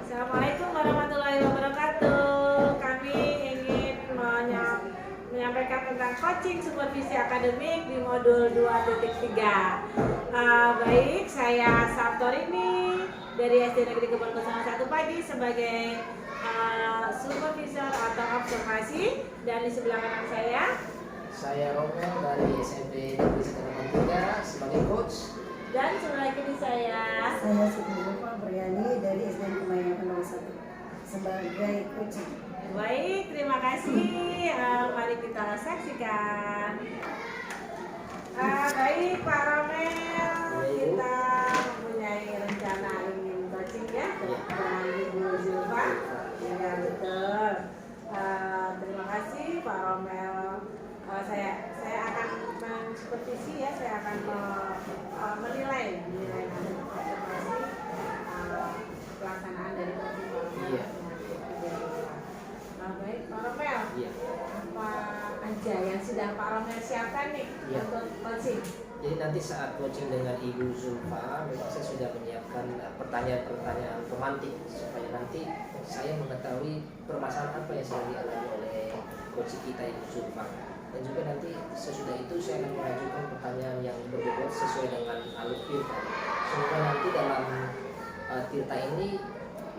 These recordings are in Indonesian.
Assalamualaikum warahmatullahi wabarakatuh. Kami ingin menyampaikan tentang coaching supervisi akademik di modul 2.3. Baik, saya Sabtorini dari SD Negeri Kebon 01 Padi sebagai supervisor atau observasi, dan di sebelah kanan saya Romel dari SMP Negeri 3 sebagai coach. Dan sebelah kiri saya Siti Zulfa Briani dari SDN Kemayoran 01 sebagai coach. Baik, terima kasih. Mari kita saksikan. Baik, Pak Romel, kita mempunyai rencana ingin coaching ya dengan Ibu Zulfa. Ya betul. Terima kasih Pak Romel. Saya akan mensupervisi ya, saya akan menilai observasi pelaksanaan dari coaching Pak Romel. Baik, Pak Romel, apa aja yang sudah Pak Romel siapkan nih untuk coaching? Jadi nanti saat coaching dengan Ibu Zulfa, memang saya sudah menyiapkan pertanyaan-pertanyaan pemantik supaya nanti saya mengetahui permasalahan apa yang sedang dialami oleh coach kita Ibu Zulfa. Dan juga nanti sesudah itu saya akan mengajukan pertanyaan yang berbobot sesuai dengan alur tirta. Semoga nanti dalam tirta ini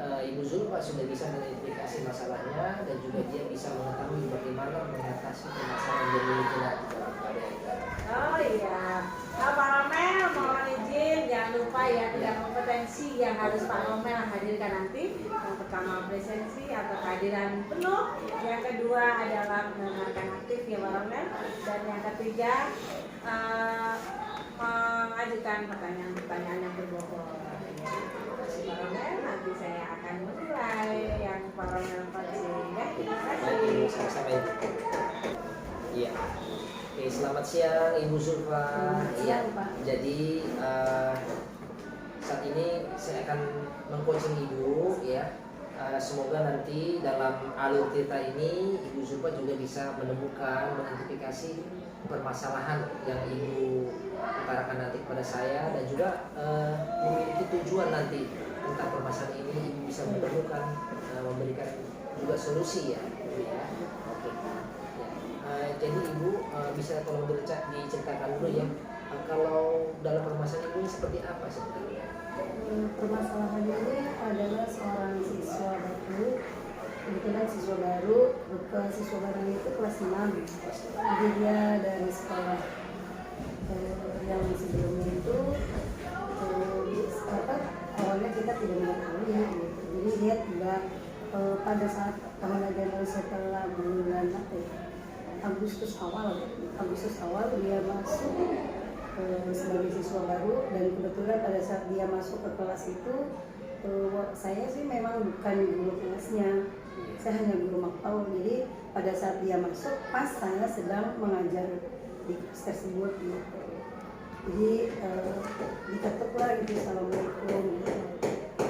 Ibu Zulfa sudah bisa mengidentifikasi masalahnya dan juga dia bisa mengetahui bagaimana mengatasi permasalahan yang dimiliki nanti dalam keadaan. Oh iya, Pak Romel mohon izin, jangan lupa ya 3 kompetensi yang harus Pak Romel hadirkan nanti. Yang pertama presensi atau kehadiran penuh, yang kedua adalah mendengarkan aktif ya Pak Romel, dan yang ketiga mengajukan pertanyaan-pertanyaan yang berbobot. Terima kasih Pak Romel, nanti saya akan menilai yang Pak Romel coaching ya. Terima kasih. Sama-sama Ibu. Iya. Oke, selamat siang Ibu Zulfa. Siang, Pak. Jadi saat ini saya akan mengcoaching Ibu ya. Semoga nanti dalam alur tirta ini Ibu Zulfa juga bisa menemukan, mengidentifikasi permasalahan yang Ibu utarakan nanti kepada saya, dan juga memiliki tujuan nanti tentang permasalahan ini Ibu bisa menemukan, memberikan juga solusi ya. Oke. Jadi Ibu bisa tolong diceritakan dulu ya, kalau dalam permasalahan ini seperti apa sebenarnya? Permasalahan ini adalah seorang siswa baru, kebetulan siswa baru, siswa baru itu kelas 6. Jadi dia dari sekolah yang sebelumnya itu awalnya kita tidak mengetahui gitu. Jadi dia tidak pada saat tahun ajaran setelah bulan Agustus awal dia masuk sebagai siswa baru, dan kebetulan pada saat dia masuk ke kelas itu saya sih memang bukan guru kelasnya, saya hanya guru makpau. Jadi pada saat dia masuk pas saya sedang mengajar di kelas tersebut gitu. Jadi diketuklah gitu, assalamualaikum gitu.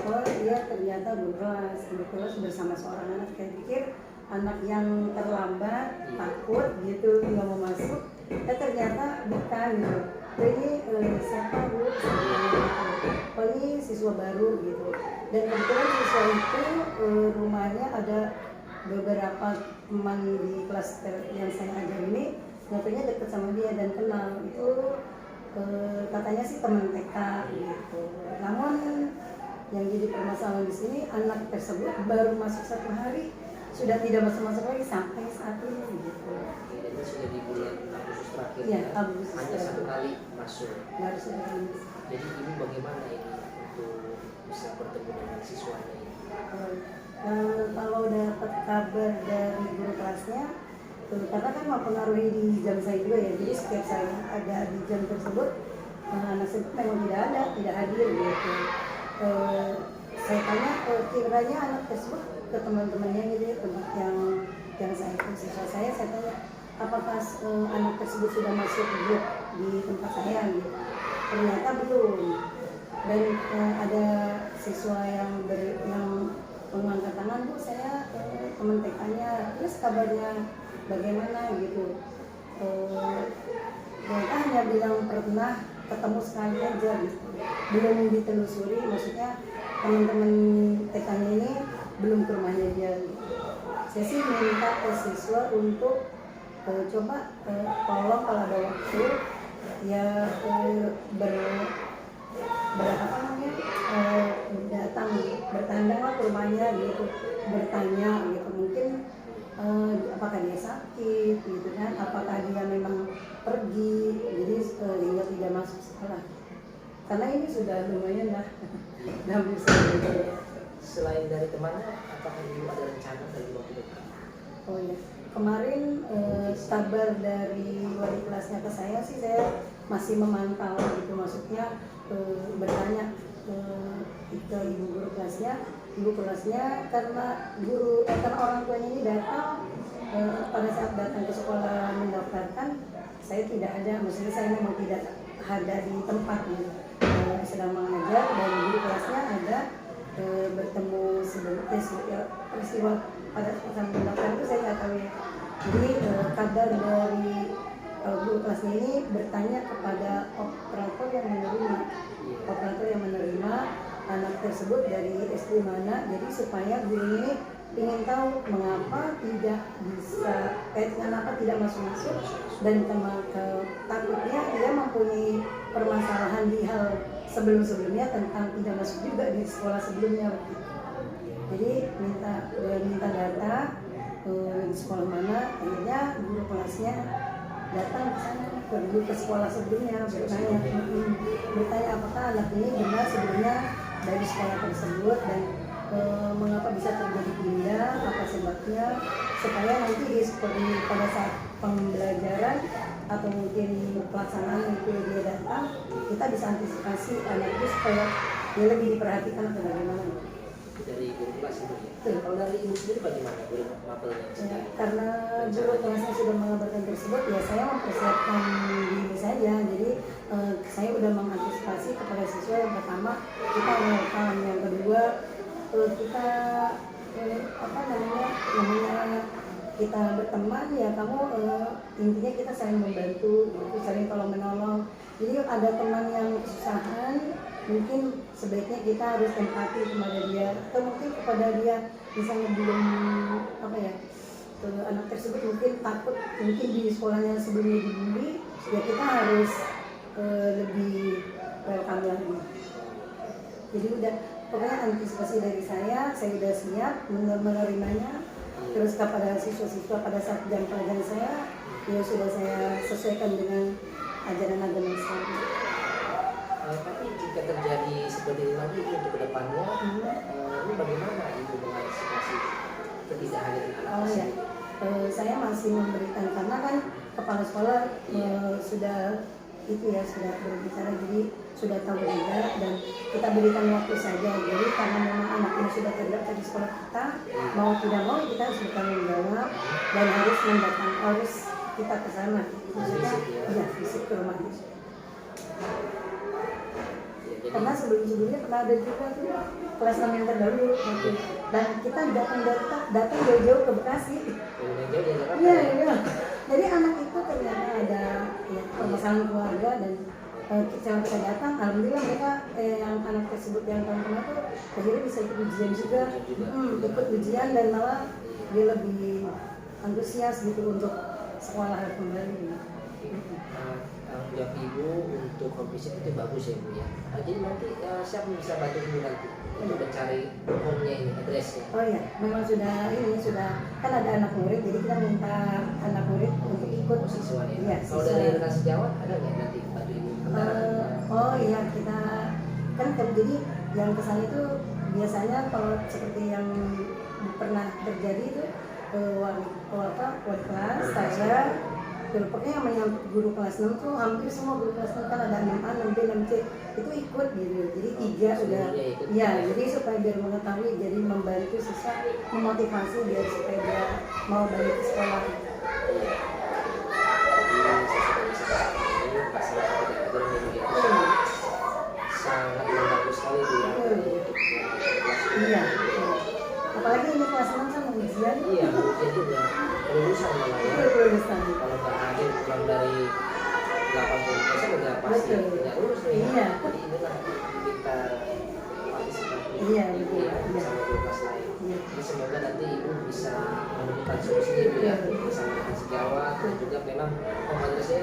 Oh dia ternyata berkelas bersama seorang anak. Saya pikir anak yang terlambat, takut gitu, nggak mau masuk. Ternyata bukan gitu. Ini siapa Bu? Oh ini siswa baru gitu. Dan kebetulan siswa itu rumahnya ada beberapa teman di kelas yang saya ajar ini, nyatanya dekat sama dia dan kenal. Itu katanya sih teman TK gitu. Namun yang jadi permasalahan di sini, anak tersebut baru masuk 1 hari sudah tidak masuk lagi sampai saat ini gitu. Jadi sudah di bulan Agustus terakhir Ya, ya, Agustus hanya terakhir. 1 kali masuk. Baru sudah ini. Jadi Ibu bagaimana ini untuk bisa bertemu dengan siswanya ini? Kalau dapat kabar dari guru kelasnya, karena kan mempengaruhi di jam saya juga ya. Jadi setiap saya ada di jam tersebut, anak tersebut memang tidak hadir gitu. Saya tanya kiranya anak tersebut ke teman-temannya gitu ya, tempat yang saya siswa saya tanya apakah anak tersebut sudah masuk grup di tempat saya gitu. Ternyata belum. Dan ada siswa yang mengangkat tangan, Bu saya teman TK-nya, terus kabarnya bagaimana gitu. Mereka hanya bilang pernah ketemu sekali aja gitu, belum ditelusuri. Maksudnya teman-teman TK-nya ini belum ke rumahnya dia. Saya sih minta ke siswa untuk coba tolong kalau ada waktu ya apa namanya datang bertandang ke rumahnya gitu, bertanya gitu, mungkin apakah dia sakit gitu kan, apakah dia memang pergi, jadi hingga tidak masuk sekolah, karena ini sudah lumayan lah hampir selesai. Selain dari temannya, apakah ibu ada rencana dari waktu dekat? Oh ya, kemarin kabar dari wali kelasnya ke saya sih, saya masih memantau gitu, maksudnya bertanya ke ibu kelasnya karena karena orang tuanya ini datang pada saat datang ke sekolah mendaftarkan, saya tidak ada, maksudnya saya memang tidak ada di tempat gitu, sedang mengajar, dan guru kelasnya ada bertemu peristiwa pada saat mendaftar itu saya nggak tahu ya. Jadi kabar dari guru kelasnya ini bertanya kepada operator yang menerima anak tersebut dari SD mana, jadi supaya guru ini ingin tahu mengapa tidak bisa kenapa tidak masuk dan takutnya dia mempunyai permasalahan di hal sebelumnya tentang tidak masuk juga di sekolah sebelumnya. Jadi minta data di sekolah mana, akhirnya guru kelasnya datang ke sana, ke sekolah sebelumnya, bertanya apakah anak ini benar sebelumnya dari sekolah tersebut dan mengapa bisa terjadi pindah, apa sebabnya, supaya nanti pada saat pembelajaran atau mungkin pelaksanaan itu dia datang, kita bisa antisipasi anak itu supaya dia lebih diperhatikan atau bagaimana. Dari guru kelas itu ya? Kalau dari ibu sendiri bagaimana guru mapelnya? Ya, karena guru kelasnya sudah mengabarkan tersebut, ya saya mempersiapkan diri saja. Jadi saya sudah mengantisipasi kepada siswa, yang pertama kita welcome, yang kedua kita namanya kita berteman ya, kamu intinya kita saling membantu, saling tolong menolong. Jadi ada teman yang kesusahan, mungkin sebaiknya kita harus empati kepada dia, atau mungkin kepada dia misalnya belum anak tersebut mungkin takut, mungkin di sekolahnya sebelumnya dibully, ya kita harus lebih welcome lagi. Jadi udah pokoknya antisipasi dari saya sudah siap menerimanya. Terus kepada siswa-siswa pada saat jam pelajaran saya, ya sudah saya sesuaikan dengan ajaran agama Islam. Tapi jika terjadi seperti ini lagi untuk kedepannya, ini bagaimana ibu mengantisipasi ketidakhadiran anak tersebut? Saya masih memberikan, karena kan kepala sekolah sudah sudah berbicara, jadi sudah tahu juga, dan kita berikan waktu saja. Jadi karena memang anak ini sudah terdaftar di sekolah kita, mau tidak mau kita harus bertanggung jawab dan harus kita ke sana. Maksudnya fisik ke rumahnya. Karena sebelumnya pernah ada juga tuh kelas 6 yang terdahulu gitu. Dan kita datang jauh-jauh ke Bekasi. Iya. Jadi anak itu ternyata ada permasalahan keluarga, dan setelah kita datang, alhamdulillah mereka yang anak tersebut yang tahun kemarin tuh akhirnya bisa ikut ujian juga, ikut ujian, dan malah dia lebih antusias gitu untuk sekolah kembali. Tanggung jawab ibu untuk kompetisi itu bagus ya bu ya. Jadi nanti siapa bisa bantu ibu nanti untuk mencari home-nya ini, addressnya? Oh iya, memang sudah kan ada anak murid, jadi kita minta anak murid untuk ikut siswanya. Iya, kalau dari rekan sejawat ada nggak nanti bantu ibu? Oh iya, kita kan jadi yang kesana itu biasanya kalau seperti yang pernah terjadi itu wali kelas saya. Pokoknya yang menyangkut guru kelas 6 tuh hampir semua guru kelas 6 kan ada 6A, 6B, 6C itu ikut gitu. Jadi 3 udah jadi supaya biar mengetahui, jadi membantu siswa, memotivasi biar supaya dia mau balik ke sekolah. Sangat bagus sekali bu ya. Iya. Apalagi ini kelas 6 kan ujian. Iya, ujian itu ya kelulusan malah ya. Kalau nggak hadir kurang dari 80% udah pasti tidak lulus nih. Iya. Jadi inilah kita partisipasi Iya, betul. sama guru kelas lain. Iya. semoga nanti ibu bisa menemukan solusinya ibu ya bersama dengan sejawat dan juga memang komunitasnya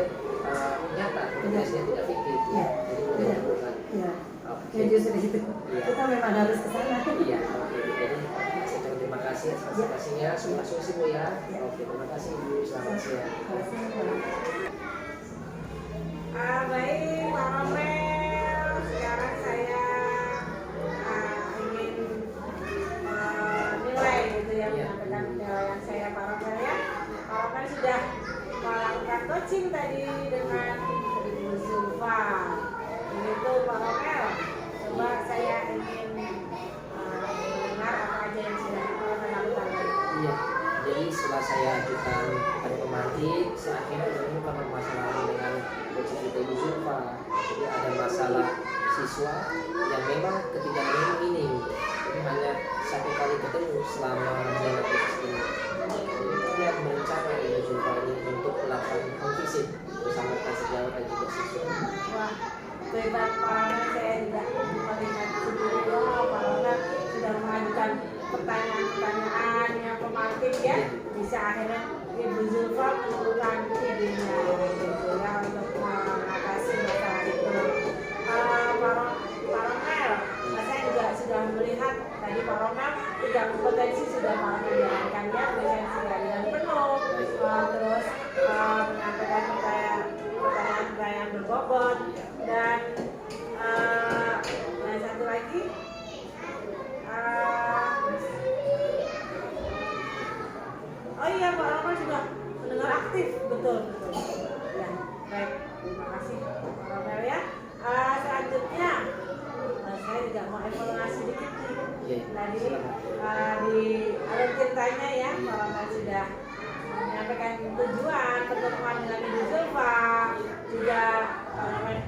nyata, komunitasnya tidak fiktif Iya. jadi mudah Iya. dilakukan. Ya, Oke. ya justru itu. Iya. Kita memang harus ke sana. Iya, oke. Jadi saya ucapkan terima kasih atas partisipasinya, semua solusi bu ya. Oke, terima kasih ibu, selamat siang. Baik, Pak Romel. Sekarang saya ingin menilai gitu ya, Iya. menyampaikan penilaian saya Pak Romel ya. Pak Romel sudah melakukan coaching tadi dengan Ibu Zulfa. Begitu Pak Romel. Coba saya ingin mendengar apa aja yang sudah Pak Romel lakukan. Iya, jadi setelah saya ajukan pada pemantik, saya akhirnya menemukan permasalahan dengan coaching kita Ibu Zulfa. Jadi ada masalah siswa yang memang ketika ini jadi hanya satu kali ketemu selama menjalani proses ini. Jadi dia berencana Ibu Zulfa ini untuk melakukan home visit bersama sejawat dan juga siswa. Wah, hebat Pak Romel, saya tidak melihat sendiri loh Pak Romel sudah mengajukan pertanyaan-pertanyaan yang pemantik ya, bisa akhirnya Ibu Zulfa menemukan idenya gitu ya untuk mengatasi masalah itu. Pak Romel, saya juga sudah melihat tadi Pak Romel 3 kompetensi sudah Pak Romel jalankan ya, presensi keadilan penuh, terus menyampaikan pertanyaan berbobot dan yang satu lagi oh iya Pak Romel juga mendengar aktif, betul ya. Baik, terima kasih Pak Romel ya. Selanjutnya saya juga mau evaluasi dikit nih. Iya, Tadi silakan. di alur ceritanya ya Pak Romel sudah menyampaikan tujuan pertemuan dengan Ibu Zulfa, juga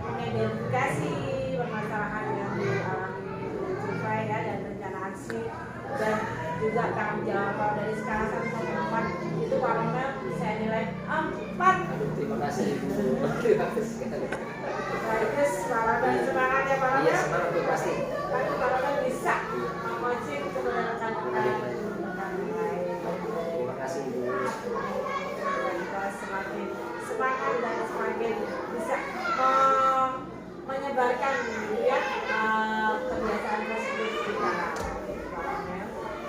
mengidentifikasi permasalahan yang dialami Ibu Zulfa ya dan rencana aksi dan juga tanggung jawab dari skala 1 sampai 4 itu Pak Romel saya nilai 4. Aduh, terima kasih ibu. Terima kasih sekali. Bagus Pak Romel, semangat ya Pak Iya, Romel. semangat bu pasti. Tapi Pak Romel bisa mengcoaching kebenaran dengan baik. Terima kasih ibu. Kita semakin semangat dan semakin bisa menyebarkan ya kebiasaan positif kita.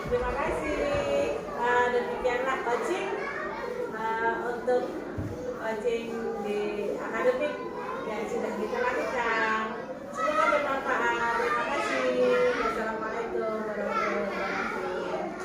Terima kasih. Demikianlah coaching untuk coaching di akademik yang sudah kita lakukan.